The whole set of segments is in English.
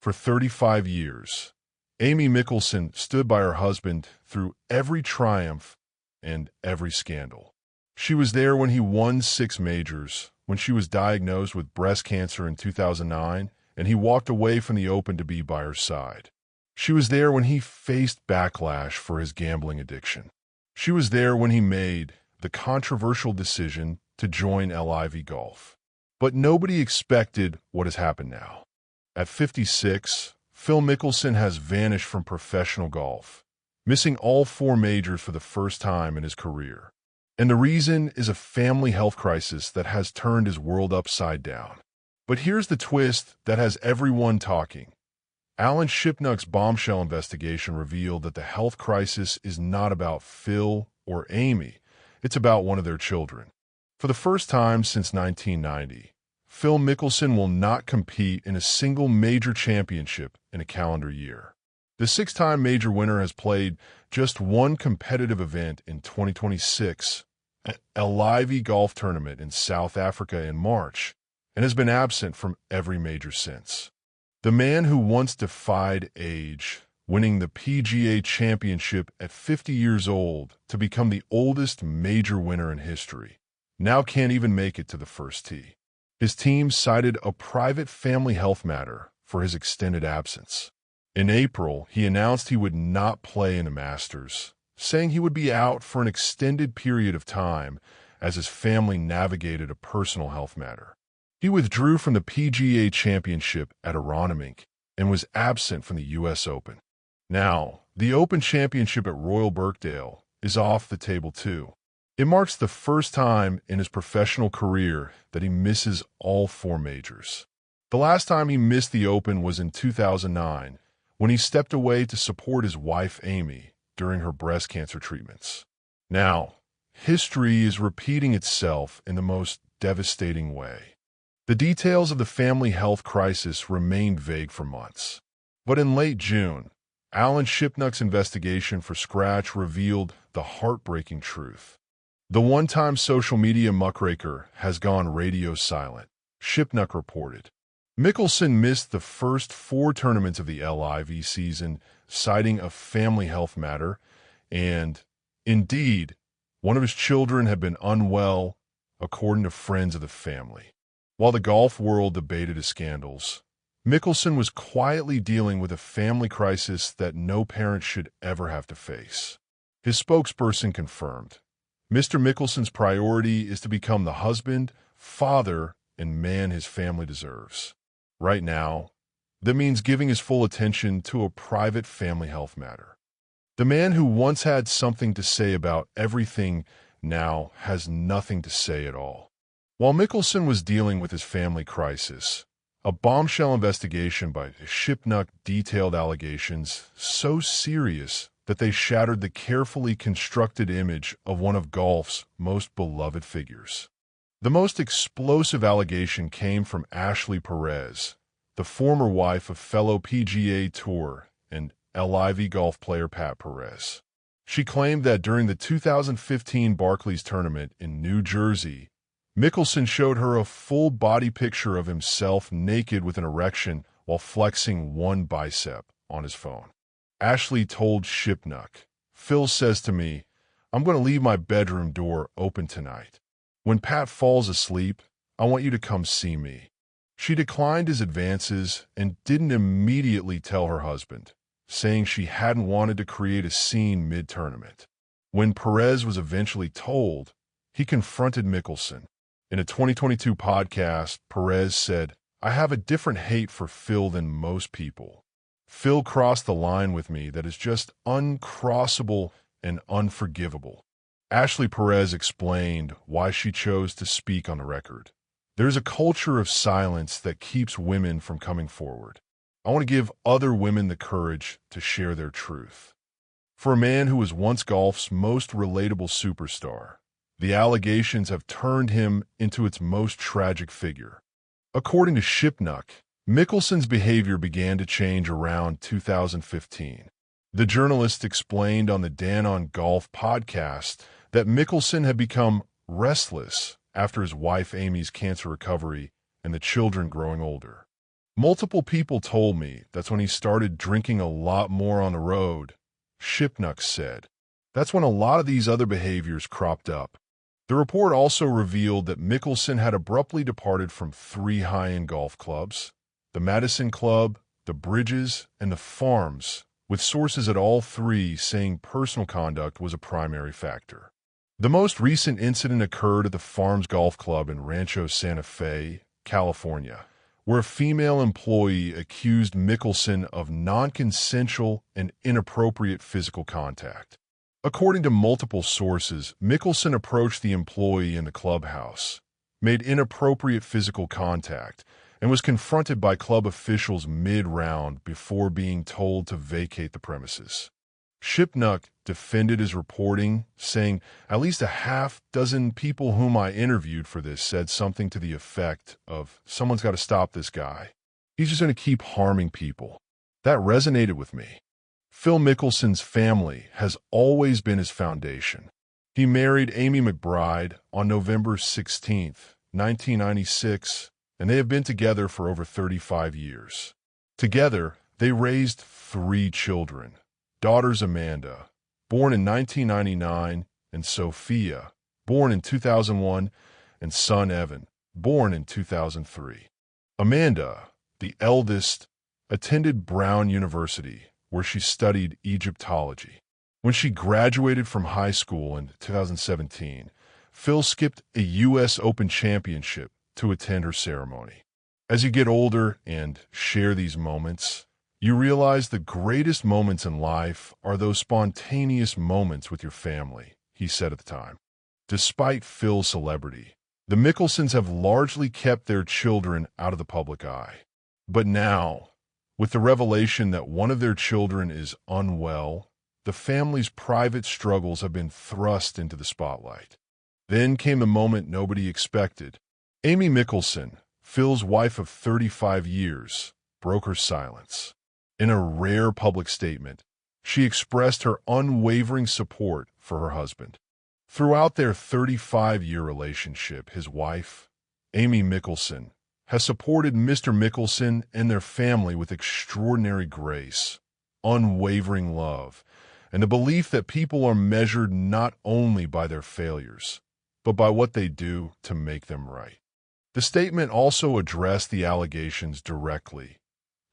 For 35 years, Amy Mickelson stood by her husband through every triumph and every scandal. She was there when he won 6 majors, when she was diagnosed with breast cancer in 2009, and he walked away from the Open to be by her side. She was there when he faced backlash for his gambling addiction. She was there when he made the controversial decision to join LIV Golf. But nobody expected what has happened now. At 56, Phil Mickelson has vanished from professional golf, missing all 4 majors for the first time in his career. And the reason is a family health crisis that has turned his world upside down. But here's the twist that has everyone talking. Alan Shipnuck's bombshell investigation revealed that the health crisis is not about Phil or Amy. It's about one of their children. For the first time since 1990, Phil Mickelson will not compete in a single major championship in a calendar year. The 6-time major winner has played just one competitive event in 2026, a LIV Golf tournament in South Africa in March, and has been absent from every major since. The man who once defied age, winning the PGA Championship at 50 years old to become the oldest major winner in history, now can't even make it to the first tee. His team cited a private family health matter for his extended absence. In April, he announced he would not play in the Masters, saying he would be out for an extended period of time as his family navigated a personal health matter. He withdrew from the PGA Championship at Aronimink and was absent from the U.S. Open. Now, the Open Championship at Royal Birkdale is off the table too. It marks the first time in his professional career that he misses all 4 majors. The last time he missed the Open was in 2009, when he stepped away to support his wife Amy during her breast cancer treatments. Now, history is repeating itself in the most devastating way. The details of the family health crisis remained vague for months. But in late June, Alan Shipnuck's investigation for Scratch revealed the heartbreaking truth. The one-time social media muckraker has gone radio silent, Shipnuck reported. Mickelson missed the first 4 tournaments of the LIV season, citing a family health matter, and, indeed, one of his children had been unwell, according to friends of the family. While the golf world debated his scandals, Mickelson was quietly dealing with a family crisis that no parent should ever have to face. His spokesperson confirmed, Mr. Mickelson's priority is to become the husband, father, and man his family deserves. Right now, that means giving his full attention to a private family health matter. The man who once had something to say about everything now has nothing to say at all. While Mickelson was dealing with his family crisis, a bombshell investigation by Shipnuck detailed allegations so serious that they shattered the carefully constructed image of one of golf's most beloved figures. The most explosive allegation came from Ashley Perez, the former wife of fellow PGA Tour and LIV Golf player Pat Perez. She claimed that during the 2015 Barclays tournament in New Jersey, Mickelson showed her a full body picture of himself naked with an erection while flexing one bicep on his phone. Ashley told Shipnuck, Phil says to me, I'm going to leave my bedroom door open tonight. When Pat falls asleep, I want you to come see me. She declined his advances and didn't immediately tell her husband, saying she hadn't wanted to create a scene mid-tournament. When Perez was eventually told, he confronted Mickelson. In a 2022 podcast, Perez said, I have a different hate for Phil than most people. Phil crossed the line with me that is just uncrossable and unforgivable. Ashley Perez explained why she chose to speak on the record. There's a culture of silence that keeps women from coming forward. I want to give other women the courage to share their truth. For a man who was once golf's most relatable superstar, the allegations have turned him into its most tragic figure. According to Shipnuck, Mickelson's behavior began to change around 2015. The journalist explained on the Dan on Golf podcast that Mickelson had become restless after his wife Amy's cancer recovery and the children growing older. Multiple people told me that's when he started drinking a lot more on the road, Shipnuck said. That's when a lot of these other behaviors cropped up. The report also revealed that Mickelson had abruptly departed from 3 high-end golf clubs, the Madison Club, the Bridges, and the Farms, with sources at all 3 saying personal conduct was a primary factor. The most recent incident occurred at the Farms Golf Club in Rancho Santa Fe, California, where a female employee accused Mickelson of non-consensual and inappropriate physical contact. According to multiple sources, Mickelson approached the employee in the clubhouse, made inappropriate physical contact, and was confronted by club officials mid-round before being told to vacate the premises. Shipnuck defended his reporting, saying at least a half dozen people whom I interviewed for this said something to the effect of, "Someone's got to stop this guy. He's just going to keep harming people." That resonated with me. Phil Mickelson's family has always been his foundation. He married Amy McBride on November 16, 1996, and they have been together for over 35 years. Together, they raised 3 children. Daughters Amanda, born in 1999, and Sophia, born in 2001, and son Evan, born in 2003. Amanda, the eldest, attended Brown University, where she studied Egyptology. When she graduated from high school in 2017, Phil skipped a U.S. Open Championship to attend her ceremony. As you get older and share these moments, you realize the greatest moments in life are those spontaneous moments with your family, he said at the time. Despite Phil's celebrity, the Mickelsons have largely kept their children out of the public eye. But now, with the revelation that one of their children is unwell, the family's private struggles have been thrust into the spotlight. Then came the moment nobody expected. Amy Mickelson, Phil's wife of 35 years, broke her silence. In a rare public statement, she expressed her unwavering support for her husband. Throughout their 35-year relationship, his wife, Amy Mickelson, has supported Mr. Mickelson and their family with extraordinary grace, unwavering love, and the belief that people are measured not only by their failures, but by what they do to make them right. The statement also addressed the allegations directly.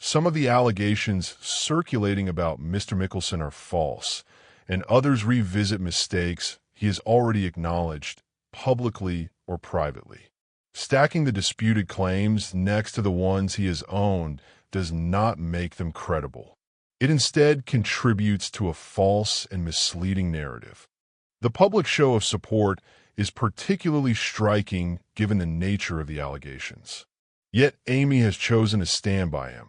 Some of the allegations circulating about Mr. Mickelson are false, and others revisit mistakes he has already acknowledged, publicly or privately. Stacking the disputed claims next to the ones he has owned does not make them credible. It instead contributes to a false and misleading narrative. The public show of support is particularly striking given the nature of the allegations. Yet Amy has chosen to stand by him,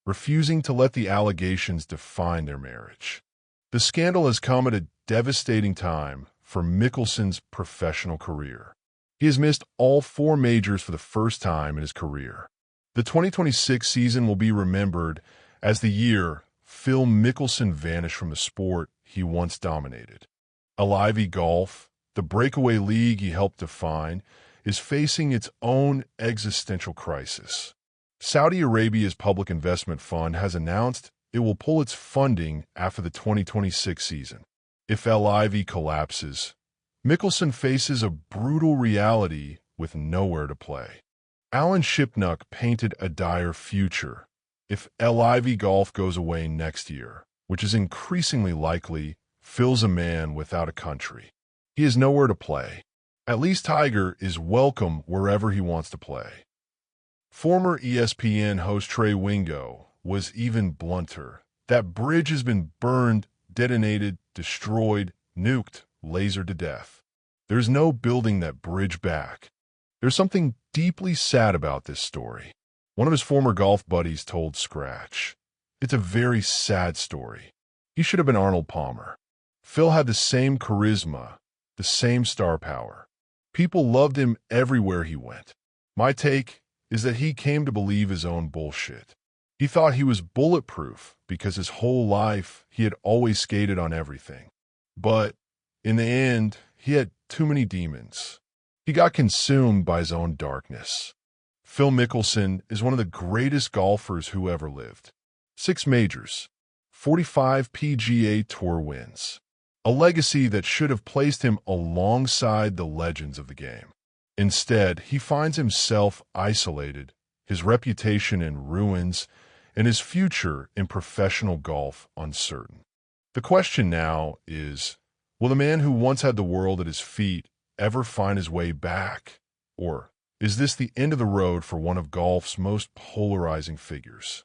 refusing to let the allegations define their marriage. The scandal has come at a devastating time for Mickelson's professional career. He has missed all 4 majors for the first time in his career. The 2026 season will be remembered as the year Phil Mickelson vanished from the sport he once dominated. LIV Golf, the breakaway league he helped define, is facing its own existential crisis. Saudi Arabia's public investment fund has announced it will pull its funding after the 2026 season. If LIV collapses, Mickelson faces a brutal reality with nowhere to play. Alan Shipnuck painted a dire future if LIV Golf goes away next year, which is increasingly likely. Phil's a man without a country. He has nowhere to play. At least Tiger is welcome wherever he wants to play. Former ESPN host Trey Wingo was even blunter. That bridge has been burned, detonated, destroyed, nuked, lasered to death. There's no building that bridge back. There's something deeply sad about this story. One of his former golf buddies told Scratch, "It's a very sad story. He should have been Arnold Palmer." Phil had the same charisma, the same star power. People loved him everywhere he went. My take is that he came to believe his own bullshit. He thought he was bulletproof because his whole life he had always skated on everything. But in the end, he had too many demons. He got consumed by his own darkness. Phil Mickelson is one of the greatest golfers who ever lived. 6 majors, 45 PGA Tour wins. A legacy that should have placed him alongside the legends of the game. Instead, he finds himself isolated, his reputation in ruins, and his future in professional golf uncertain. The question now is, will the man who once had the world at his feet ever find his way back? Or is this the end of the road for one of golf's most polarizing figures?